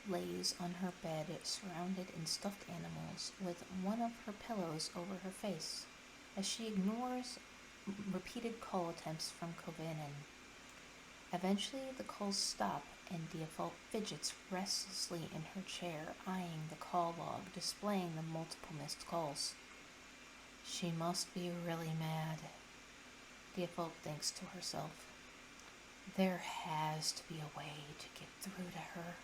lays on her bed surrounded in stuffed animals with one of her pillows over her face as she ignores repeated call attempts from Kovanen. Eventually, the calls stop and Diafault fidgets restlessly in her chair, eyeing the call log displaying the multiple missed calls. She must be really mad, Diafault thinks to herself. There has to be a way to get through to her.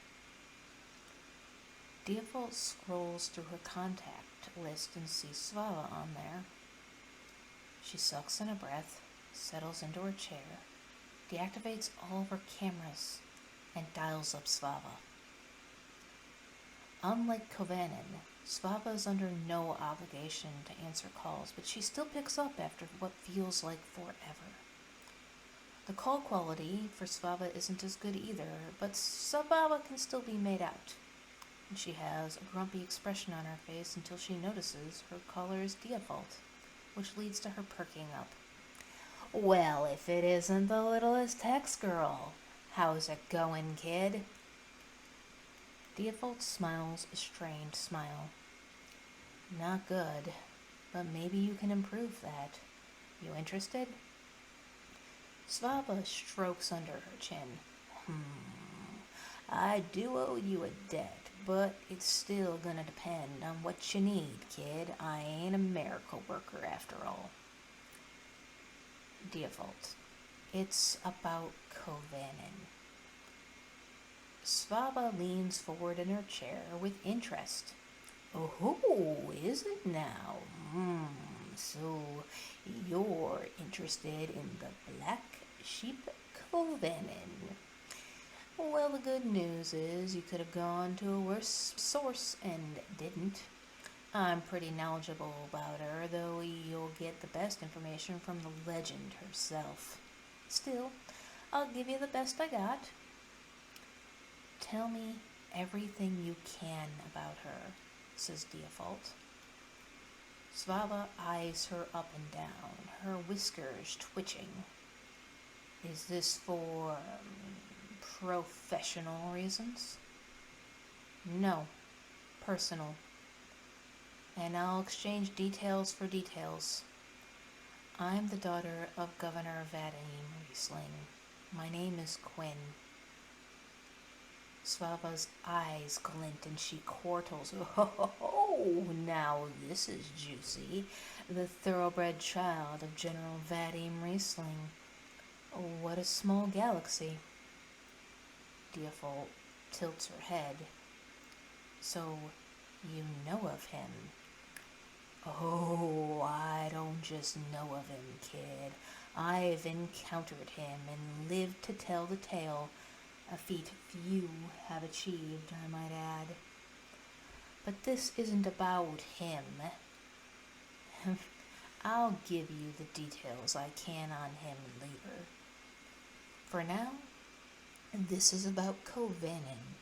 Diafault scrolls through her contact list and sees Svava on there. She sucks in a breath, settles into her chair, deactivates all of her cameras, and dials up Svava. Unlike Kovanen, Svava is under no obligation to answer calls, but she still picks up after what feels like forever. The call quality for Svava isn't as good either, but Svava can still be made out. And she has a grumpy expression on her face until she notices her caller is Diafault, which leads to her perking up. Well, if it isn't the littlest Hex girl. How's it going, kid? Diafault smiles a strained smile. Not good, but maybe you can improve that. You interested? Svava strokes under her chin. I do owe you a debt, but it's still gonna depend on what you need, kid. I ain't a miracle worker after all. Diafault. It's about Kovanen. Svava leans forward in her chair with interest. Oh, is it now? So you're interested in the black sheep Kovanen. Well, the good news is you could have gone to a worse source and didn't. I'm pretty knowledgeable about her, though you'll get the best information from the legend herself. Still, I'll give you the best I got. Tell me everything you can about her, says Diafault. Svava eyes her up and down, her whiskers twitching. Is this for professional reasons? No, personal. And I'll exchange details for details. I'm the daughter of Governor Vadim Riesling. My name is Quinn. Svava's eyes glint and she chortles. Oh, now this is juicy. The thoroughbred child of General Vadim Riesling. What a small galaxy. Diafault tilts her head. So, you know of him? Oh, I don't just know of him, kid. I've encountered him and lived to tell the tale. A feat few have achieved, I might add. But this isn't about him. I'll give you the details I can on him later. For now, this is about Kovanen.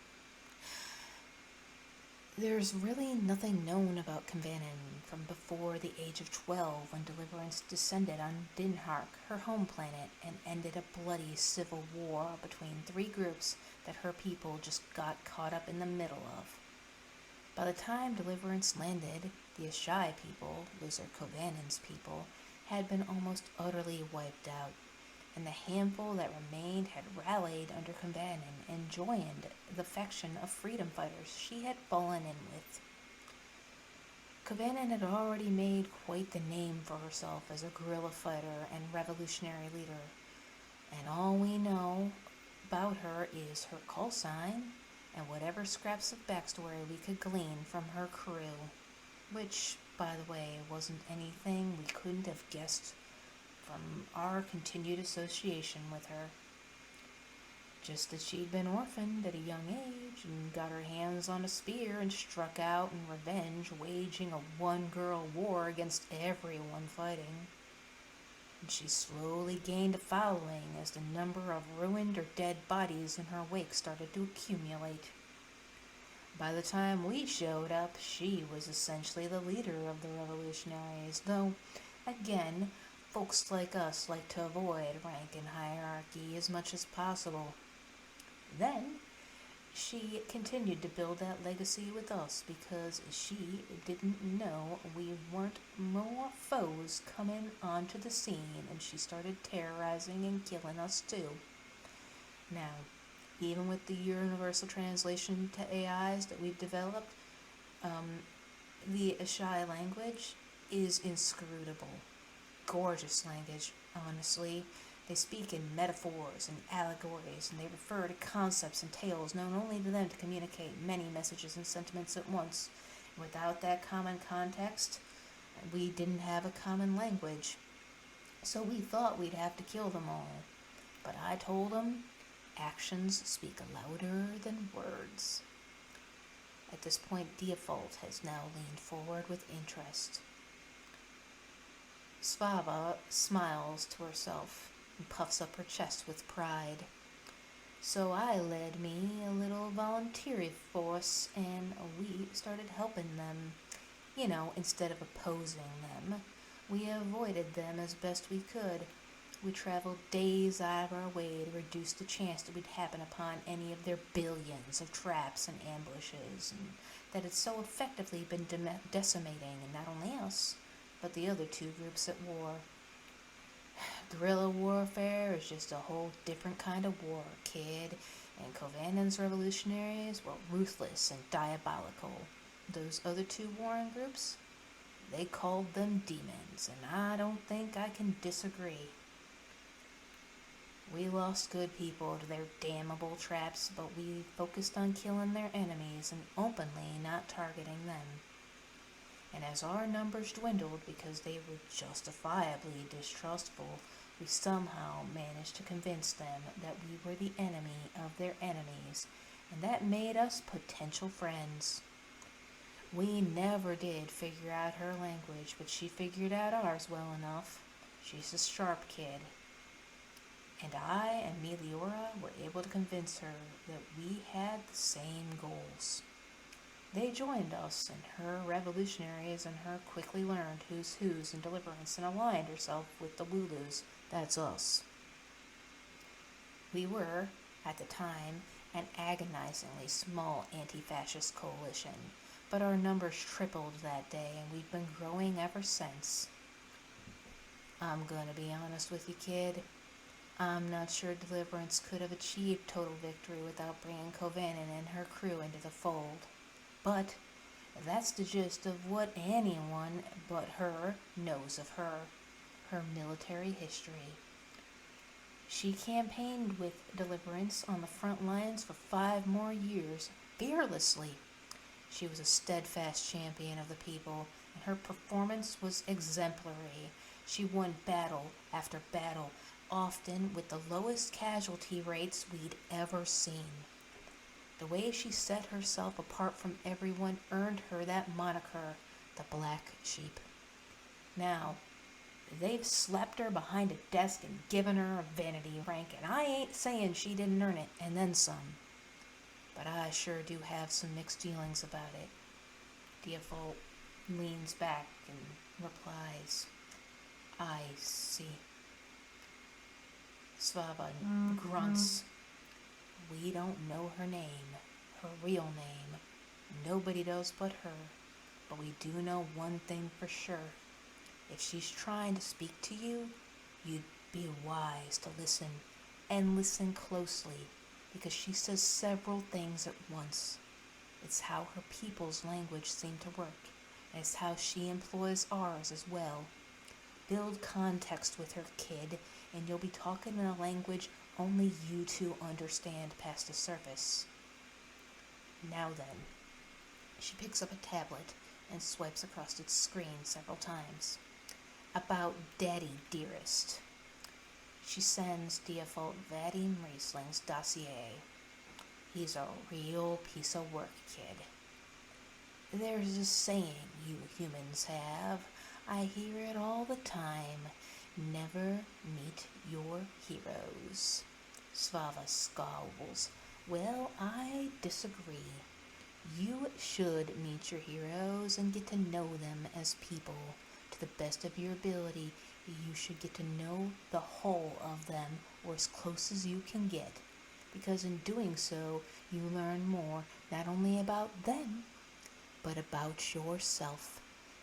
There's really nothing known about Kovanen from before the age of 12 when Deliverance descended on Dinhark, her home planet, and ended a bloody civil war between three groups that her people just got caught up in the middle of. By the time Deliverance landed, the Ashai people, Lizard Kovanen's people, had been almost utterly wiped out, and the handful that remained had rallied under Kovanen and joined the faction of freedom fighters she had fallen in with. Kovanen had already made quite the name for herself as a guerrilla fighter and revolutionary leader, and all we know about her is her call sign and whatever scraps of backstory we could glean from her crew, which, by the way, wasn't anything we couldn't have guessed from our continued association with her. Just that she'd been orphaned at a young age and got her hands on a spear and struck out in revenge, waging a one-girl war against everyone fighting. And she slowly gained a following as the number of ruined or dead bodies in her wake started to accumulate. By the time we showed up, she was essentially the leader of the revolutionaries, though, again, folks like us like to avoid rank and hierarchy as much as possible. Then, she continued to build that legacy with us because she didn't know we weren't more foes coming onto the scene, and she started terrorizing and killing us too. Now, even with the universal translation to AIs that we've developed, um, the Ashai language is inscrutable. Gorgeous language, honestly. They speak in metaphors and allegories, and they refer to concepts and tales known only to them to communicate many messages and sentiments at once. Without that common context, we didn't have a common language, so we thought we'd have to kill them all. But I told them actions speak louder than words. At this point, Diafault has now leaned forward with interest. Svava smiles to herself and puffs up her chest with pride. So I led me a little volunteer force, and we started helping them. Instead of opposing them, we avoided them as best we could. We traveled days out of our way to reduce the chance that we'd happen upon any of their billions of traps and ambushes, and that had so effectively been decimating not only us, but the other two groups at war. Guerrilla warfare is just a whole different kind of war, kid, and Kovanen's revolutionaries were ruthless and diabolical. Those other two warring groups, they called them demons, and I don't think I can disagree. We lost good people to their damnable traps, but we focused on killing their enemies and openly not targeting them. And as our numbers dwindled because they were justifiably distrustful, we somehow managed to convince them that we were the enemy of their enemies, and that made us potential friends. We never did figure out her language, but she figured out ours well enough. She's a sharp kid. And I and Meliora were able to convince her that we had the same goals. They joined us, and her revolutionaries and her quickly learned who's whos in Deliverance and aligned herself with the Wooloos. That's us. We were, at the time, an agonizingly small anti-fascist coalition, but our numbers tripled that day, and we've been growing ever since. I'm gonna be honest with you, kid. I'm not sure Deliverance could have achieved total victory without bringing Kovanen and her crew into the fold. But that's the gist of what anyone but her knows of her military history. She campaigned with Deliverance on the front lines for 5 more years, fearlessly. She was a steadfast champion of the people, and her performance was exemplary. She won battle after battle, often with the lowest casualty rates we'd ever seen. The way she set herself apart from everyone earned her that moniker, the Black Sheep. Now, they've slapped her behind a desk and given her a vanity rank, and I ain't saying she didn't earn it, and then some. But I sure do have some mixed feelings about it. Diafault leans back and replies, I see. Svava grunts. We don't know her name, her real name. Nobody does but her. But we do know one thing for sure. If she's trying to speak to you, you'd be wise to listen, and listen closely, because she says several things at once. It's how her people's language seems to work, and it's how she employs ours as well. Build context with her, kid, and you'll be talking in a language only you two understand past the surface. Now then, she picks up a tablet and swipes across its screen several times. About Daddy, dearest. She sends Diafault Vadim Riesling's dossier. He's a real piece of work, kid. There's a saying you humans have. I hear it all the time. Never meet your heroes. Svava scowls. Well, I disagree. You should meet your heroes and get to know them as people. To the best of your ability, you should get to know the whole of them, or as close as you can get, because in doing so, you learn more not only about them, but about yourself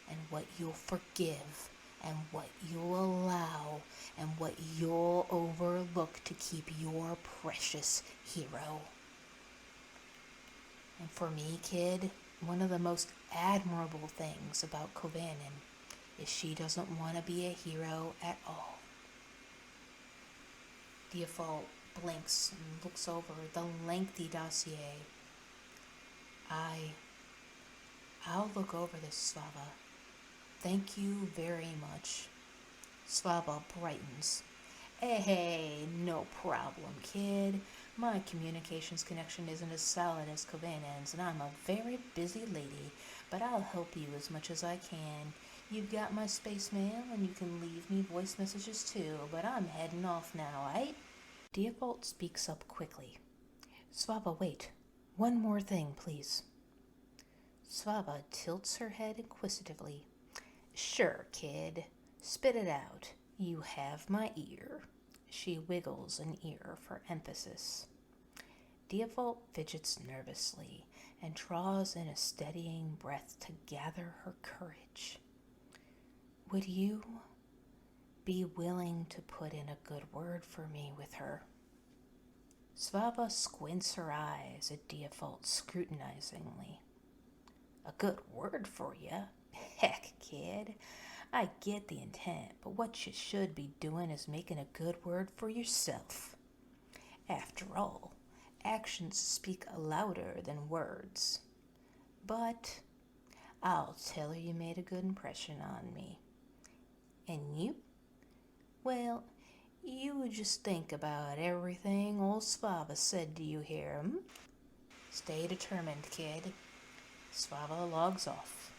and what you'll forgive and what you'll allow and what you'll overlook to keep your precious hero. And for me, kid, one of the most admirable things about Kovanen is she doesn't want to be a hero at all. Diafault blinks and looks over the lengthy dossier. I'll look over this, Svava. Thank you very much. Svava brightens. Hey, no problem, kid. My communications connection isn't as solid as Kovanen's, and I'm a very busy lady, but I'll help you as much as I can. You've got my space mail, and you can leave me voice messages too, but I'm heading off now, aight? Diafault speaks up quickly. Svava, wait. One more thing, please. Svava tilts her head inquisitively. Sure, kid. Spit it out. You have my ear. She wiggles an ear for emphasis. Diafault fidgets nervously and draws in a steadying breath to gather her courage. Would you be willing to put in a good word for me with her? Svava squints her eyes at Diafault scrutinizingly. A good word for you? Heck, kid. I get the intent, but what you should be doing is making a good word for yourself. After all, actions speak louder than words. But I'll tell her you made a good impression on me. And you? Well, you just think about everything old Svava said to you here, Stay determined, kid. Svava logs off.